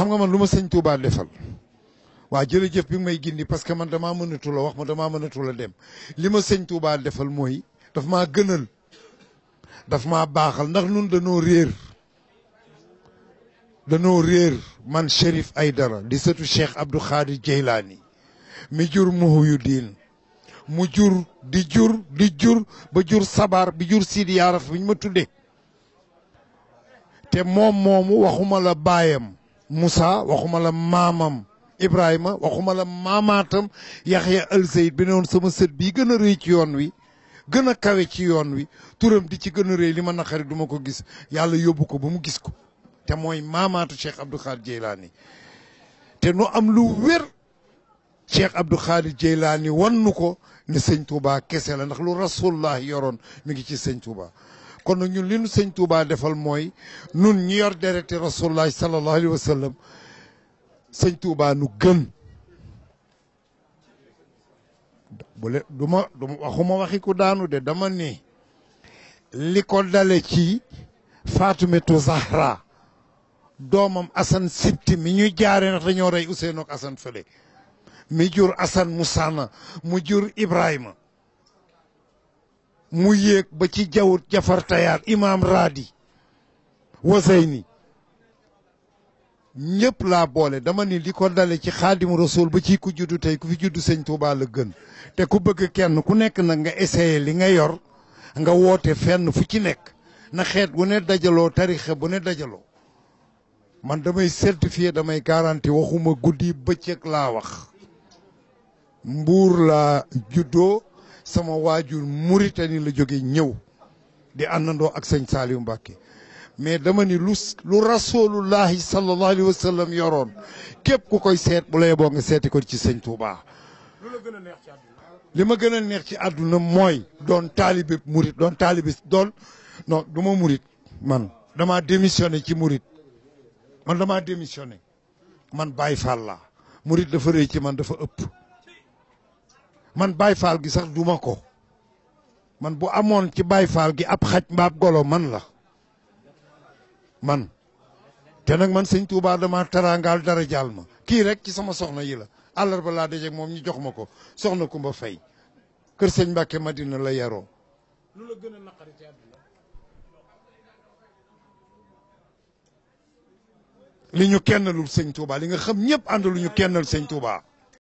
xam nga man lu ma sëñ Touba defal waa jërëjëf bi nga may gindi parce que man damaa mënatul a wax ma damaa mënatul a dem li ma sëñ Touba defal mooy daf maa gënal daf maa baaxal ndax nun danoo réer man Chérif Aïdara di sëtu Cheikh Abdou Khadir Jeylaani mi jur Muhyiddin mu jur di jur ba jur sabar bi jur Sidi Yaaraf bi ñu ma tudde te moom moomu waxuma la baayam Moussa waxuma la maamam Ibrahima waxuma la maamaatam Yaxya al Zayd bi ne woon sama sët bii gën a rëy ci yoon wi gën a kawe ci yoon wi turam di ci gën a rëy li ma naqari du ma ko gis yàlla yóbbu ko ba mu gis ko te mooy maamaatu Cheikh Abdou Khadir Jeylaani te nu am lu wér Cheikh Abdou Khadir Jeylaani wan nu ko ne sëñ Touba kese la ndax lu rasulullah yoroon mi ngi ci sëñ Touba kon nag ñun li nu sëñ Touba defal mooy nun ñi yor dereti rasulullah sallallahu alayhi wa sallam sëñ Touba nu gën du ma waxuma waxi ku daanu de dama ni li ko dale ci Faatumatu Zahra doomam Assane Sibti mi ñu jaare ndax dañoo rey Ousseynou ak Assane fële mi jur Assane Moussana mu jur Ibrahima mu yéeg ba ci jawut Jafar Tayaar Imam Radi Waseyni ñëpp laa boole dama ni li ko dale ci Xaadimu Rasul ba ci ku juddu tey ku fi juddu sëñ Touba la gën te ku bëgg kenn ku nekk nag nga essayé li nga yor nga woote fenn fu ci nekk na xeet bu ne dajaloo tarixa bu ne dajaloo man damay certifié damay garanti waxuma guddi bëccëg laa wax Mbuur laa juddoo sama waajur Mauritanie la jóge ñëw di àndandoo ak sëñ Saliou Mbacké mais dama ni lu rasulullahi sallallahu alayhi wa sallam yoroon képp ku koy seet bu lay boo nga seeti ko ci sëñ Touba. li ma gën a neex ci àdduna mooy doon taalibe murit doon taalibe doon non du ma murit man damaa démissionné ci murit man damaa démissionné man Baye Fall laa murit dafa rëy ci man dafa ëpp man Baye Fall gi sax duma ko man bu amoon ci Baye Fall gi ab xaj mbaab golo man la man te nag man sëñ Touba dama taraangaal dara jaal ma kii rek ci sama soxna yi la àllarba laa dajeeg moom ñu jox ma ko soxna Kumba Fay kër sëñ Mbàkke Madina la yaroo. lu la gën a naqari ci àdduna li ñu kennalul sëñ Touba li nga xam ñëpp ànd lu ñu kennal sëñ Touba